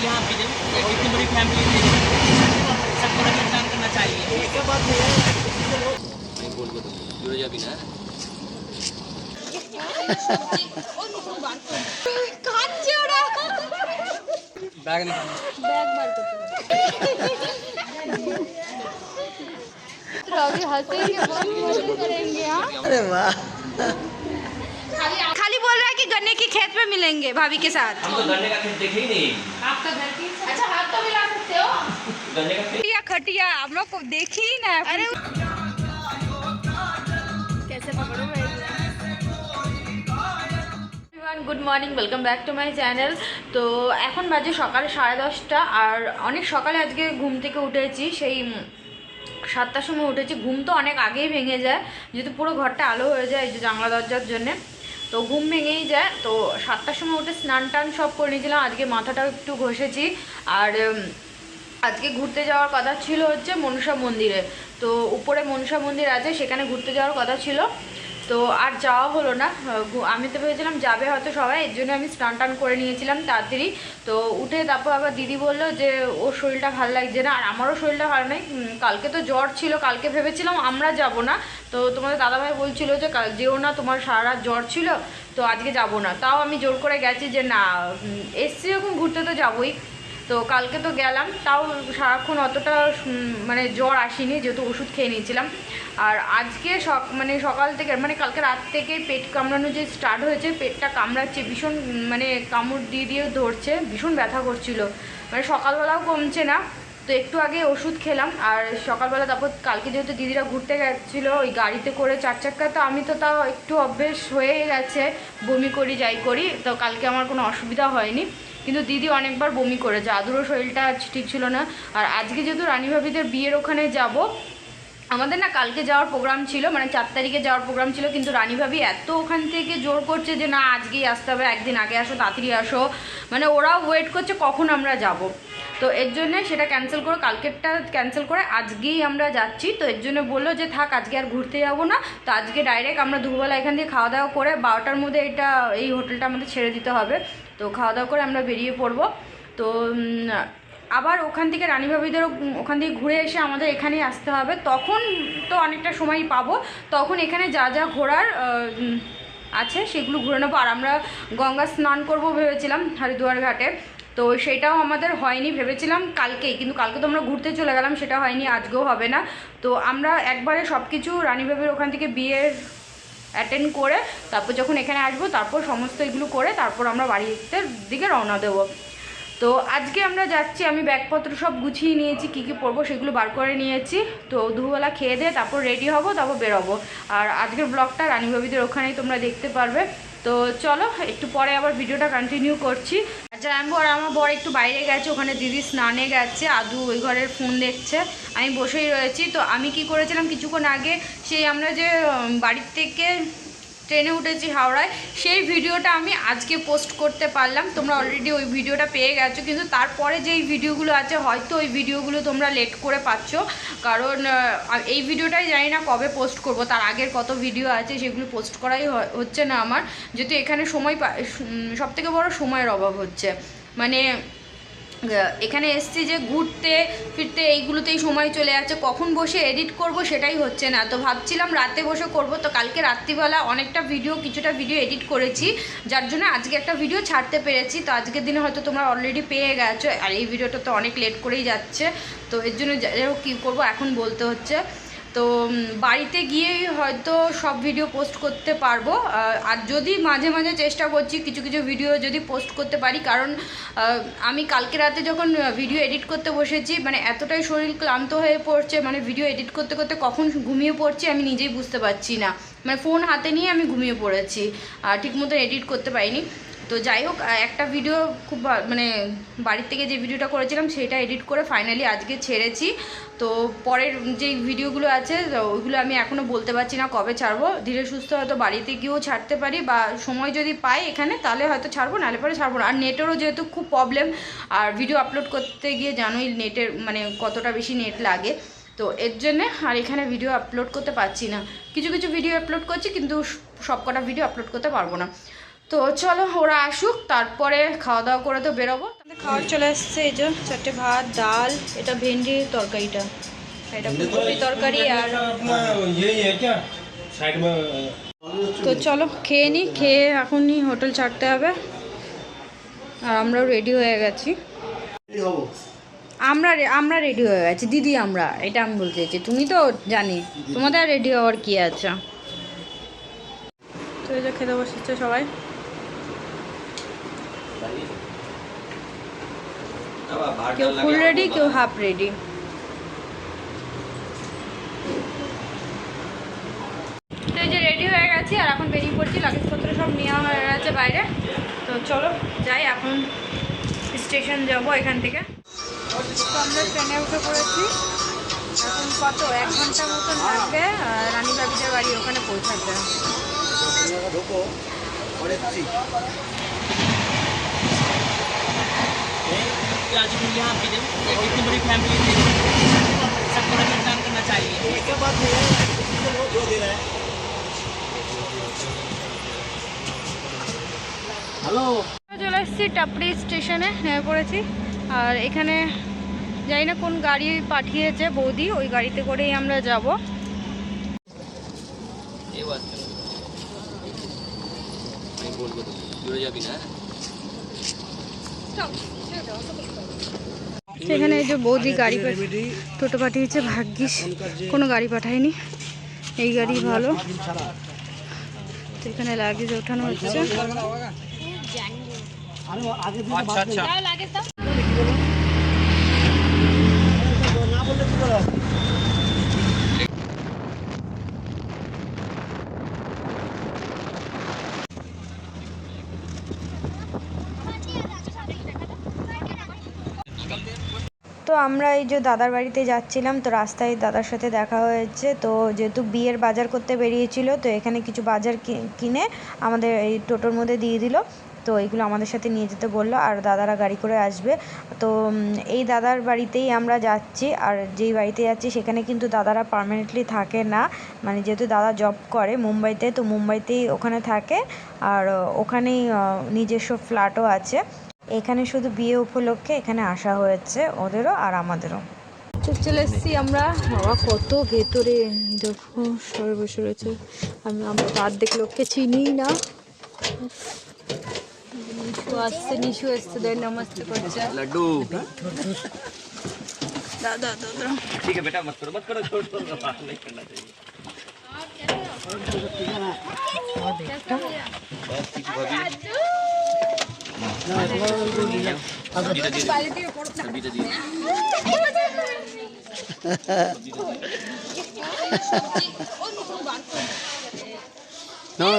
यहाँ फिल्म इतनी बड़ी फैमिली थी, सबको योगदान करना चाहिए। मैं बोल को जुड़ जा भी ना बैग निकाल बैग मार तो अभी हंसेंगे बहुत मजे करेंगे। हाँ अरे वाह, खाली बोल रहा है कि गन्ने की खेत में मिलेंगे भाभी के साथ। हम तो गन्ने का खेत देखे ही नहीं। आपका घर की अच्छा हाथ तो मिला सकते हो। गन्ने का खेत खटिया खटिया हम लोग को देखी ही ना। अरे कैसे पकड़ो good morning, welcome back to my channel. তো এখন বাজে সকাল 10:30 আর অনেক সকালে আজকে ঘুম থেকে উঠেছি, সেই 7টার সময় উঠেছি। ঘুম তো অনেক আগেই ভেঙে যায়, যেহেতু পুরো ঘরটা আলো হয়ে যায় এই যে জানলা দরজার জন্যে, তো ঘুম ভেঙেই যায়। তো 7টার সময় উঠে স্নান টান সব করে নিয়েছিলাম, আজকে মাথাটাও একটু ঘষেছি। আর আজকে ঘুরতে যাওয়ার কথা ছিল হচ্ছে মনসা মন্দিরে, তো উপরে মনসা মন্দির আছে, সেখানে ঘুরতে যাওয়ার কথা ছিল। তো আর যাওয়া হলো না। আমি তো ভেবেছিলাম যাবে হয়তো সবাই, এর জন্য আমি স্নান টান করে নিয়েছিলাম তাড়াতাড়ি। তো উঠে তারপর আবার দিদি বললো যে ওর শরীরটা ভালো লাগছে না, আর আমারও শরীরটা ভালো নেই। কালকে তো জ্বর ছিল, কালকে ভেবেছিলাম আমরা যাব না, তো তোমাদের দাদাভাই বলছিল যে যেও না, তোমার সারা রাত জ্বর ছিল, তো আজকে যাব না। তাও আমি জোর করে গেছি যে না, এসছি যখন ঘুরতে তো যাবোই। তো কালকে তো গেলাম, তাও সারাক্ষণ অতটা মানে জ্বর আসেনি, যেহেতু ওষুধ খেয়ে নিয়েছিলাম। আর আজকে মানে সকাল থেকে মানে কালকে রাত থেকে পেট কামড়ানো যে স্টার্ট হয়েছে, পেটটা কামড়াচ্ছে ভীষণ, মানে কামড় দিয়ে ধরছে, ভীষণ ব্যথা করছিল, মানে সকালবেলাও কমছে না। তো একটু আগে ওষুধ খেলাম, আর সকালবেলা তারপর কালকে যেহেতু দিদিরা ঘুরতে গেছিলো ওই গাড়িতে করে 4 চাকা, তো আমি তো তাও একটু অভ্যেস হয়ে গেছে, বমি করি যাই করি, তো কালকে আমার কোনো অসুবিধা হয়নি। কিন্তু দিদি অনেকবার বমি করেছে, আদুরও শরীরটা ঠিক ছিল না। আর আজকে যেহেতু রানী ভাবিদের বিয়ের ওখানে যাব, আমাদের না কালকে যাওয়ার প্রোগ্রাম ছিল, মানে 4 তারিখে যাওয়ার প্রোগ্রাম ছিল, কিন্তু রানী ভাবি এত ওখান থেকে জোর করছে যে না আজকেই আসতে হবে, একদিন আগে আসো, তাড়াতাড়ি আসো, মানে ওরাও ওয়েট করছে কখন আমরা যাব। তো এর জন্য সেটা ক্যান্সেল করে, কালকেরটা ক্যান্সেল করে আজকেই আমরা যাচ্ছি। তো এর জন্য বললো যে থাক আজকে আর ঘুরতে যাবো না, তো আজকে ডাইরেক্ট আমরা দুপুরবেলা এখান থেকে খাওয়া দাওয়া করে 12টার মধ্যে এই হোটেলটা আমাদের ছেড়ে দিতে হবে, তো খাওয়া দাওয়া করে আমরা বেরিয়ে পড়বো। তো আবার ওখান থেকে রানী ভাবিদের ওখান থেকে ঘুরে এসে আমাদের এখানেই আসতে হবে, তখন তো অনেকটা সময় পাবো, তখন এখানে যা যা ঘোরার আছে সেগুলো ঘুরে নেবো। আর আমরা গঙ্গা স্নান করবো ভেবেছিলাম হরিদ্বার ঘাটে, তো সেটাও আমাদের হয়নি, ভেবেছিলাম কালকেই, কিন্তু কালকে তো আমরা ঘুরতে চলে গেলাম, সেটা হয়নি, আজকেও হবে না। তো আমরা একবারে সব কিছু রানী ভাবির ওখান থেকে বিয়ের অ্যাটেন্ড করে তারপর যখন এখানে আসবো, তারপর সমস্ত এগুলো করে তারপর আমরা বাড়িতে দিকে রওনা দেবো। তো আজকে আমরা যাচ্ছি, আমি ব্যাগপত্র সব গুছিয়ে নিয়েছি, কী কী পরবো সেগুলো বার করে নিয়েছি। তো দুপুরবেলা খেয়ে দিয়ে তারপর রেডি হব, তারপর বেরোবো। আর আজকের ব্লগটা রানী ভাবিদের ওখানেই তোমরা দেখতে পারবে। তো চলো একটু পরে আবার ভিডিওটা কন্টিনিউ করছি। আচ্ছা আমি আর আমার বর একটু বাইরে গেছে, ওখানে দিদি স্নানে গেছে, আদু ওই ঘরের ফোন দেখছে, আমি বসেই রয়েছি। তো আমি কি করেছিলাম কিছুক্ষণ আগে, সেই আমরা যে বাড়ির থেকে ট্রেনে উঠেছি হাওড়ায়, সেই ভিডিওটা আমি আজকে পোস্ট করতে পারলাম। তোমরা অলরেডি ওই ভিডিওটা পেয়ে গেছো, কিন্তু তারপরে যেই ভিডিওগুলো আছে হয়তো ওই ভিডিওগুলো তোমরা লেট করে পাচ্ছ, কারণ এই ভিডিওটাই জানি না কবে পোস্ট করব, তার আগের কত ভিডিও আছে সেগুলো পোস্ট করাই হচ্ছে না আমার, যেহেতু এখানে সময় সবথেকে বড় সময়ের অভাব হচ্ছে। মানে এখানে এসছি যে ঘুরতে ফিরতে, এইগুলোতেই সময় চলে যাচ্ছে, কখন বসে এডিট করব সেটাই হচ্ছে না। তো ভাবছিলাম রাতে বসে করব, তো কালকে রাত্রিবেলা অনেকটা কিছুটা ভিডিও এডিট করেছি, যার জন্য আজকে একটা ভিডিও ছাড়তে পেরেছি। তো আজকের দিনে হয়তো তোমরা অলরেডি পেয়ে গেছো, আর এই ভিডিওটা তো অনেক লেট করেই যাচ্ছে, তো এর জন্য যাই হোক কী করবো এখন বলতে হচ্ছে। তো বাড়িতে গিয়েই হয়তো সব ভিডিও পোস্ট করতে পারবো, আর যদি মাঝে মাঝে চেষ্টা করছি কিছু কিছু ভিডিও যদি পোস্ট করতে পারি, কারণ আমি কালকে রাতে যখন ভিডিও এডিট করতে বসেছি, মানে এতটাই শরীর ক্লান্ত হয়ে পড়ছে, মানে ভিডিও এডিট করতে করতে কখন ঘুমিয়ে পড়ছি আমি নিজেই বুঝতে পারছি না, মানে ফোন হাতে নিয়ে আমি ঘুমিয়ে পড়েছি, আর ঠিকমতো এডিট করতে পারিনি। তো যাই হোক একটা ভিডিও খুব মানে বাড়ির থেকে যে ভিডিওটা করেছিলাম সেটা এডিট করে ফাইনালি আজকে ছেড়েছি। তো পরের যেই ভিডিওগুলো আছে ওইগুলো আমি এখনও বলতে পারছি না কবে ছাড়বো, ধীরে সুস্থ হয়তো বাড়িতে গিয়েও ছাড়তে পারি, বা সময় যদি পাই এখানে তাহলে হয়তো ছাড়বো, নাহলে পরে ছাড়বো না। আর নেটেরও যেহেতু খুব প্রবলেম, আর ভিডিও আপলোড করতে গিয়ে জানোই নেটের মানে কতটা বেশি নেট লাগে, তো এর জন্যে আর এখানে ভিডিও আপলোড করতে পারছি না। কিছু কিছু ভিডিও আপলোড করছি, কিন্তু সব কটা ভিডিও আপলোড করতে পারবো না। তো চলো ওরা আসুক, তারপরে খাওয়া দাওয়া করে তো বেরোবো। খাওয়ার চলে এসছে, এই যে 4টে ভাত, ডাল, এটা ভেন্ডির তরকারিটা, এটা ফুলকপি তরকারি। আর তো চলো খেয়ে নিই, খেয়ে এখনই হোটেল ছাড়তে হবে। আর আমরাও রেডি হয়ে গেছি। আমরা রেডি হয়ে গেছি দিদি, আমরা, এটা আমি বলতে চাইছি, তুমি তো জানি তোমাদের রেডি হওয়ার কি আছে। তো এই যে খেতে বসেছে সবাই। কেউ ফুল রেডি, কেউ হাফ রেডি। তো এই যে রেডি হয়ে গেছি আর এখন বেরিয়ে পড়ছি, লাগেজপত্র সব নেওয়া হয়ে গেছে বাইরে। তো চলো যাই, এখন স্টেশন যাবো এখান থেকে। তো আমরা ট্রেনে উঠে পড়েছি, এখন কত 1 ঘন্টা মতন লাগবে রানী বাবিদের বাড়ি ওখানে পৌঁছাতে। आज मूल्य आप इतनी बड़ी फैमिली थी, सबको नजरदान करना चाहिए। इसके बाद হ্যালো, চলে এসেছি টাপড়ি স্টেশনে, নেমে পড়েছি। আর এখানে জানি না কোন গাড়ি পাঠিয়েছে বৌদি, ওই গাড়িতে করেই আমরা যাব। সেখানে এই যে বৌদি গাড়ি টোটো পাঠিয়েছে, ভাগ্যিস কোনো গাড়ি পাঠায়নি, এই গাড়ি ভালো। তো এখানে লাগেজ ওঠানো হচ্ছে। তো আমরা এই যে দাদার বাড়িতে যাচ্ছিলাম, তো রাস্তায় দাদার সাথে দেখা হয়েছে। তো যেহেতু বিয়ের বাজার করতে বেরিয়েছিল, তো এখানে কিছু বাজার কিনে আমাদের এই টোটোর মধ্যে দিয়ে দিল। তো এইগুলো আমাদের সাথে নিয়ে যেতে বললো, আর দাদারা গাড়ি করে আসবে। তো এই দাদার বাড়িতেই আমরা যাচ্ছি। আর যেই বাড়িতে যাচ্ছি সেখানে কিন্তু দাদারা পার্মানেন্টলি থাকে না, মানে যেহেতু দাদা জব করে মুম্বাইতে, তো মুম্বাইতেই ওখানে থাকে। আর ওখানেই নিজস্ব ফ্ল্যাটও আছে। এখানে শুধু বিয়ে উপলক্ষে এখানে আসা হয়েছে ওদেরও আর আমাদেরও। চলে এসেছি আমরা, বাবা কত ভেতরে, দেখো সবাই বসে রয়েছে। আমরা তো অর্ধেক লোককে চিনি না। নিশু এসছে, নমস্তে করছে लड्डू। দাদা দাদা ठीक है बेटा, मत करो छोड़ नहीं करना चाहिए। না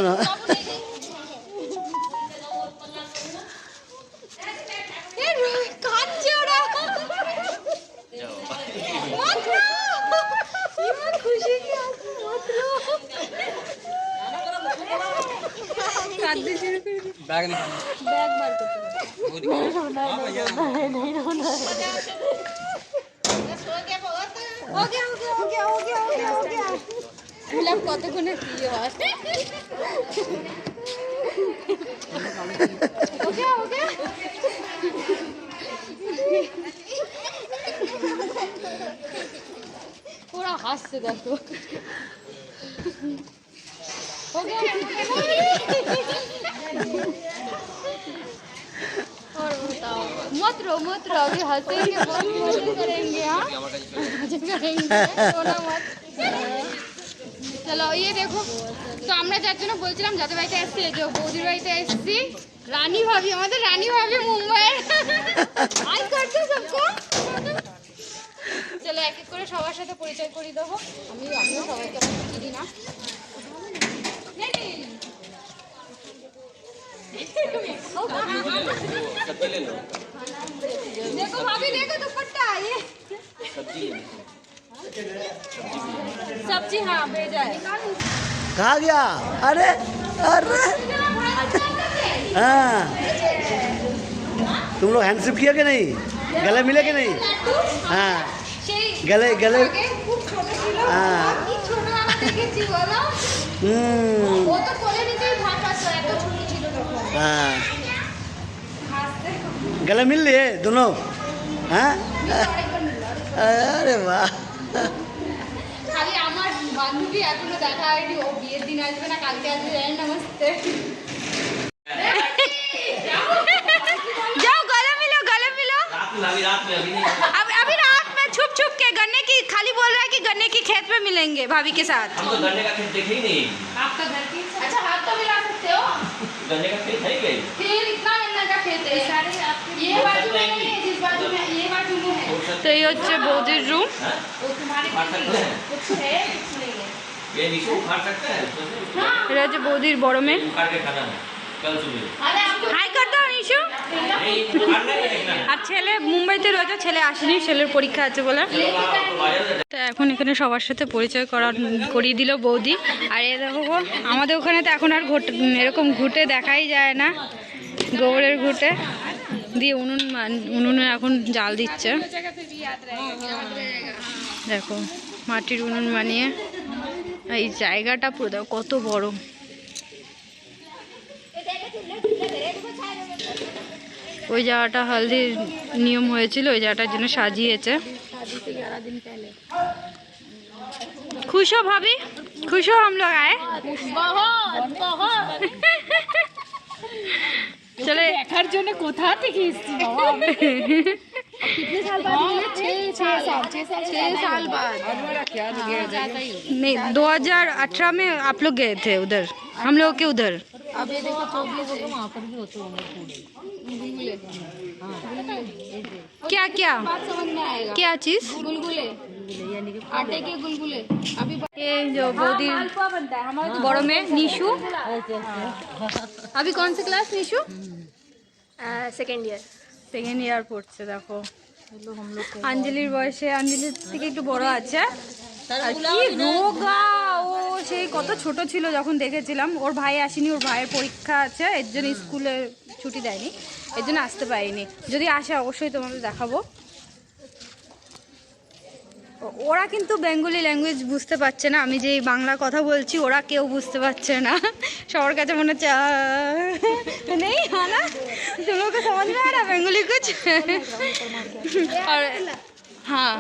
बैग नहीं, बैग मार কতক্ষণে কি ওরা হাসছে, দেখো हो गया और बताओ, मत रो अभी हंसेंगे, बहुत मजे करेंगे। हाँ मजे करेंगे, रोना मत। चलो ये देखो, तो আমরা যার জন্য বলছিলাম যাদের বাড়িতে এসেছি, যে বৌদির বাড়িতে এসেছি, রানী ভাবি, আমাদের রানী ভাবি মুম্বাইয়ের। হাই করতে সবকো। চলো এক এক করে সবার সাথে পরিচয় করিয়ে দেবো। আমিও সবাইকে চিনি না। देखो भाभी, देखो दुपट्टा, ये सब्जी हाँ भेजा है। कहा गया? अरे अरे हाँ, तुम लोग हैंडशिप किया कि नहीं? गले मिले कि नहीं? हाँ गले गले हाँ। ছোট দেখেছি বলো, ও তো কোলে নিতেই ভাগ আছে, এত ছোট ছিল তখন। हाँ गले मिल लिए दोनों हाँ अरे वाह খালি আমার বান্ধবী এখনো দেখা হয়নি, ও বিয়ের দিন আসবে না কালকে আসবে, জানি নমস্তে। जाओ गले मिलो रात में अभी नहीं। अभी रात में छुप छुप के गन्ने की, खाली बोल रहा है कि गन्ने की खेत में मिलेंगे भाभी के साथ। हम तो गन्ने का खेत देखे ही नहीं। आपका घर की अच्छा हाथ तो मिला सकते हो, गन्ने का खेत है क्या? फिर इतना गन्ना का खेत है ये बाजू में नहीं है, जिस बाजू में ये बाजू में है। तो ये হচ্ছে বৌদির রুম। वो तुम्हारे कुछ है कुछ नहीं है, ये नीचे उखाड़ सकते हैं। এটা হচ্ছে বৌদির বড় মেয়ে। उखाड़ के खाना है कल सुबह। হাই কর দাও নিশু। नहीं उखाड़ना ही है ना। আর ছেলে মুম্বাইতে রয়েছে, ছেলে আসেনি, ছেলের পরীক্ষা আছে বলে। তো এখন এখানে সবার সাথে পরিচয় করিয়ে দিল বৌদি। আর এ দেখো গো, আমাদের ওখানে তো এখন আর এরকম ঘুঁটে দেখাই যায় না, গোবরের ঘুঁটে দিয়ে উনুনে এখন জাল দিচ্ছে। দেখো মাটির উনুন বানিয়ে, এই জায়গাটা পুরো দেখো কত বড়। ওই জায়গাটা হলদির নিয়ম হয়েছিল, ওই জায়গাটার জন্য সাজিয়েছে। खुश हो भाभी, खुश हो हम लोग आए। चले দেখার জন্য কোথা থেকে এসেছি বাবা আমি। कितने साल बाद मिले? 6 साल बाद। नहीं 2018 में आप लोग गए थे उधर, हम लोग के उधर। अब ये देखो 24 वहाँ पर भी होते होंगे पूरे। क्या क्या बात समझ में आएगा। क्या चीज? गुलगुले यानी कि आटे के गुलगुले। अभी ये जो बौदी मालपुआ बनता है हमारे बड़ो में निशु। अभी कौन सी class Nishu? Second year. Second year পড়ছে। দেখো আঞ্জলির বয়সে, আঞ্জলির থেকে একটু বড় আছে। আর কি রোগা ও, সেই কত ছোট ছিল যখন দেখেছিলাম। ওর ভাই আসেনি, ওর ভাইয়ের পরীক্ষা আছে, এর জন্য স্কুলে ছুটি দেয়নি, এর জন্য আসতে পারিনি। যদি আসে অবশ্যই তোমাদের দেখাবো। ওরা কিন্তু বেঙ্গলি ল্যাঙ্গুয়েজ বুঝতে পারছে না, আমি যে বাংলা কথা বলছি ওরা কেউ বুঝতে পারছে না। সবার কাছে মনে হচ্ছে নেই হ্যাঁ না, तुम लोग को समझ में आ रहा बेंगली कुछ? और हाँ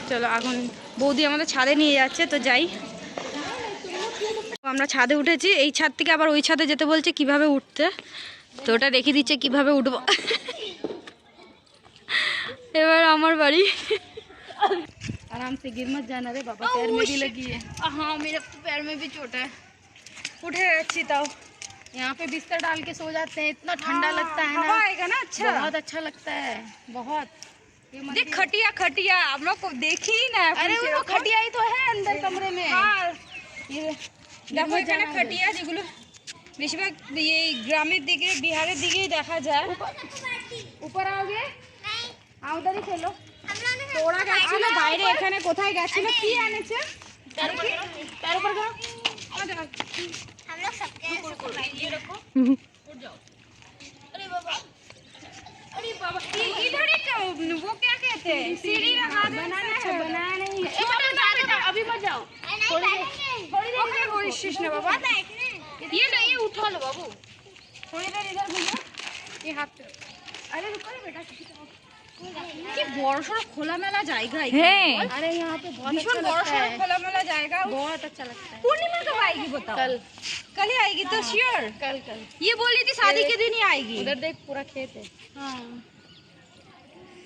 চলো এখন বৌদি আমাদের ছাদে নিয়ে যাচ্ছে, তো যাই। আমরা ছাদে উঠেছি, এই ছাদ থেকে আবার ওই ছাদে যেতে বলছে কিভাবে উঠতে, তো ওটা দেখিয়ে দিচ্ছে কিভাবে উঠবো। এবার আমার বাড়ি। आराम से गिर मत जाना रे बाबा, पैर में भी लगी है। हाँ मेरे पैर में भी चोट है। उठे अच्छी ताओ, यहाँ पे बिस्तर डाल के सो जाते हैं, इतना ठंडा लगता है हवा ना, आएगा ना अच्छा। बहुत अच्छा लगता है बहुत। देख खटिया खटिया हम लोग को देखी ही ना। अरे वो खटिया ही तो है अंदर कमरे में। हाँ ये দেখো এখানে খাটিয়া, যেগুলো বেশিরভাগ এই গ্রামের দিকে বিহারের দিকেই দেখা যায়। ऊपर आओगे? हाँ उधर ही खेलो। তো ওরা গেছিল বাইরে, এখানে কোথায় গেছিল, কি এনেছে पैर ऊपर करो। इधर ही तो वो क्या कहते हैं, सीढ़ी बनाना है। बनाया नहीं है। बेटा अभी मत जाओ, थोड़ी देर ओके बोलिस ना बाबा, ये नहीं उठा लो बाबू। थोड़ी देर इधर घूमो, ये हाथ। अरे रुको रे बेटा, কি বড়সড় খোলামেলা জায়গা। अरे यहाँ पे बहुत भीषण अच्छा लगता बड़सड़ है, খোলামেলা জায়গা। बहुत अच्छा लगता है। पूर्णिमा कब आएगी बताओ? कल ही आएगी तो श्योर। कल ये बोली थी शादी के दिन ही आएगी। उधर देख पूरा खेत है। हाँ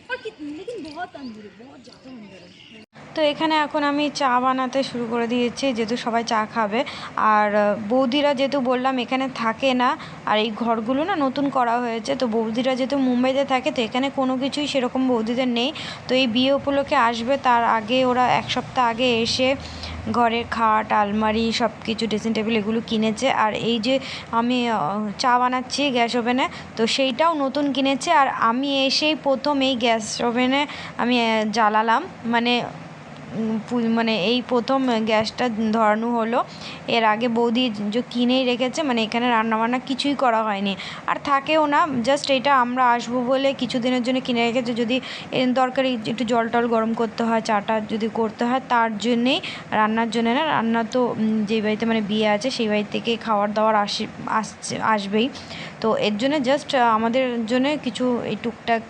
और लेकिन बहुत अंदर है, बहुत ज़्यादा अंदर है। তো এখানে এখন আমি চা বানাতে শুরু করে দিয়েছি, যেহেতু সবাই চা খাবে। আর বৌদিরা যেহেতু বললাম এখানে থাকে না, আর এই ঘরগুলো না নতুন করা হয়েছে, তো বৌদিরা যেহেতু মুম্বাইতে থাকে, তো এখানে কোনো কিছুই সেরকম বৌদিদের নেই। তো এই বিয়ে উপলক্ষে আসবে, তার আগে ওরা এক সপ্তাহ আগে এসে ঘরের খাট, আলমারি, সব কিছু, ড্রেসিং টেবিল এগুলো কিনেছে। আর এই যে আমি চা বানাচ্ছি গ্যাস ওভেনে, তো সেইটাও নতুন কিনেছে। আর আমি এসেই প্রথম এই গ্যাস ওভেনে আমি জ্বালালাম, মানে মানে এই প্রথম গ্যাসটা ধরানো হলো। এর আগে বৌদি যে কিনেই রেখেছে, মানে এখানে রান্নাবান্না কিছুই করা হয়নি আর থাকেও না, জাস্ট এটা আমরা আসবো বলে কিছুদিনের জন্য কিনে রেখেছে। যদি দরকারি একটু জল টল গরম করতে হয়, চাটা যদি করতে হয় তার জন্যেই, রান্নার জন্য না। রান্না তো যেই বাড়িতে মানে বিয়ে আছে সেই বাড়ি থেকে খাবার দাবার আসবেই, তো এর জন্য জাস্ট আমাদের জন্য কিছু এই টুকটাক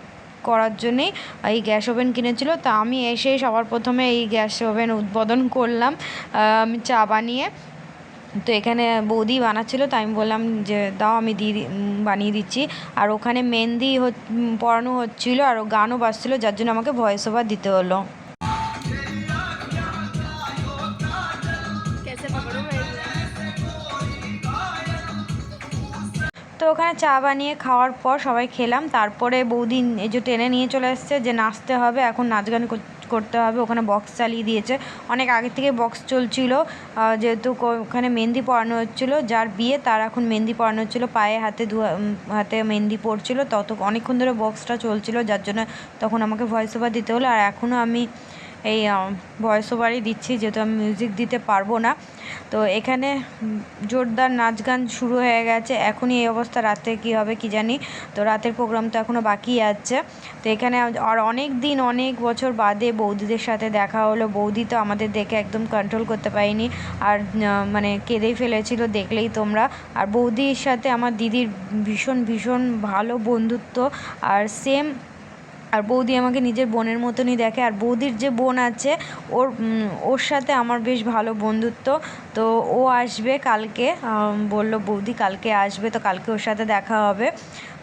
করার জন্যেই এই গ্যাস ওভেন কিনেছিল। তা আমি এসে সবার প্রথমে এই গ্যাস ওভেন উদ্বোধন করলাম আমি চা বানিয়ে। তো এখানে বৌদি বানাচ্ছিলো, তাই আমি বললাম যে দাও আমি বানিয়ে দিচ্ছি। আর ওখানে মেহেন্দি পড়ানো হচ্ছিলো আর গানও বাজছিলো, যার জন্য আমাকে ভয়েস ওভার দিতে হলো। তো ওখানে চা বানিয়ে খাওয়ার পর সবাই খেলাম। তারপরে বৌদি এই যে টেনে নিয়ে চলে এসছে যে নাচতে হবে, এখন নাচ গান করতে হবে। ওখানে বক্স চালিয়ে দিয়েছে, অনেক আগে থেকে বক্স চলছিল, যেহেতু ওখানে মেহেন্দি পরানো হচ্ছিলো। যার বিয়ে তার এখন মেহেন্দি পরানো হচ্ছিলো, পায়ে হাতে মেহেন্দি পড়ছিল। তত অনেকক্ষণ ধরে বক্সটা চলছিল, যার জন্য তখন আমাকে ভয়েস ওভার দিতে হলো। আর এখনও আমি এই ভয়েস ওভারই দিচ্ছি, যেহেতু আমি মিউজিক দিতে পারবো না। তো এখানে জোরদার নাচ গান শুরু হয়ে গেছে। এখনই এই অবস্থা, রাতে কি হবে কি জানি। তো রাতের প্রোগ্রাম তো এখনও বাকি আছে। তো এখানে আর অনেক দিন অনেক বছর বাদে বৌদিদের সাথে দেখা হলো। বৌদি তো আমাদের দেখে একদম কন্ট্রোল করতে পারিনি, আর মানে কেঁদেই ফেলেছিল, দেখলেই তোমরা। আর বৌদির সাথে আমার দিদির ভীষণ ভীষণ ভালো বন্ধুত্ব, আর সেম, আর বৌদি আমাকে নিজের বোনের মতনই দেখে। আর বৌদির যে বোন আছে ওর সাথে আমার বেশ ভালো বন্ধুত্ব। তো ও আসবে কালকে, বললো বৌদি কালকে আসবে, তো কালকে ওর সাথে দেখা হবে।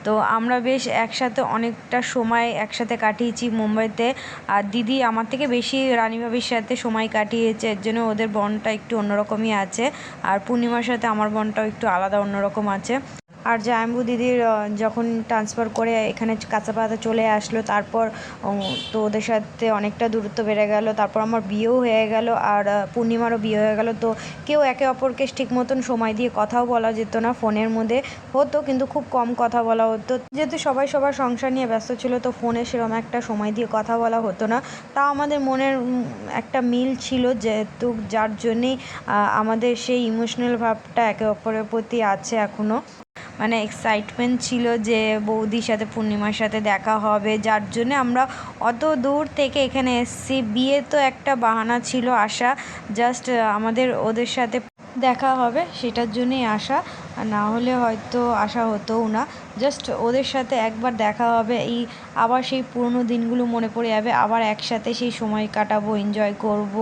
তো আমরা বেশ একসাথে অনেকটা সময় একসাথে কাটিয়েছি মুম্বাইতে। আর দিদি আমার থেকে বেশি রানী ভাবির সাথে সময় কাটিয়েছে, এর জন্য ওদের বনটা একটু অন্যরকমই আছে। আর পূর্ণিমার সাথে আমার বনটাও একটু আলাদা অন্যরকম আছে। আর জাম্বু দিদির যখন ট্রান্সফার করে এখানে কাঁচাপাড়াতে চলে আসলো, তারপর তো ওদের সাথে অনেকটা দূরত্ব বেড়ে গেল। তারপর আমার বিয়েও হয়ে গেল, আর পূর্ণিমারও বিয়ে হয়ে গেল। তো কেউ একে অপরকে ঠিক মতন সময় দিয়ে কথাও বলা যেত না, ফোনের মধ্যে হতো কিন্তু খুব কম কথা বলা হতো। যেহেতু সবাই সবার সংসার নিয়ে ব্যস্ত ছিল, তো ফোনে সেরকম একটা সময় দিয়ে কথা বলা হতো না। তাও আমাদের মনের একটা মিল ছিল, যেহেতু যার জন্যেই আমাদের সেই ইমোশনাল ভাবটা একে অপরের প্রতি আছে এখনও। মানে এক্সাইটমেন্ট ছিল যে বৌদির সাথে পূর্ণিমার সাথে দেখা হবে, যার জন্য আমরা অত দূর থেকে এখানে এসেছি। বিয়ে তো একটা বাহানা ছিল আসা, জাস্ট আমাদের ওদের সাথে দেখা হবে সেটার জন্যই আসা, আর না হলে হয়তো আসা হতোও না। জাস্ট ওদের সাথে একবার দেখা হবে, এই আবার সেই পুরনো দিনগুলো মনে পড়ে যাবে, আবার একসাথে সেই সময় কাটাবো, এনজয় করব।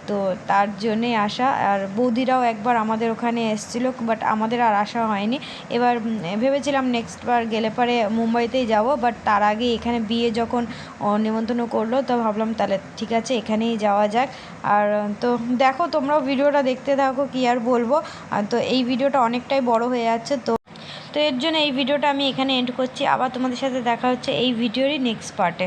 তো তার জন্যেই আসা। আর বৌদিরাও একবার আমাদের ওখানে এসেছিলো, বাট আমাদের আর আসা হয়নি। এবার ভেবেছিলাম নেক্সট বার গেলে পরে মুম্বাইতেই যাব, বাট তার আগে এখানে বিয়ে যখন নিমন্ত্রণ করলো, তো ভাবলাম তাহলে ঠিক আছে এখানেই যাওয়া যাক। আর তো দেখো তোমরাও ভিডিওটা দেখতে থাকো, কি আর বলবো। তো এই ভিডিওটা অনেকটাই বড় হয়ে যাচ্ছে, তো এর জন্য এই ভিডিওটা আমি এখানে এন্ড করছি। আবার তোমাদের সাথে দেখা হচ্ছে এই ভিডিওরই নেক্সট পার্টে।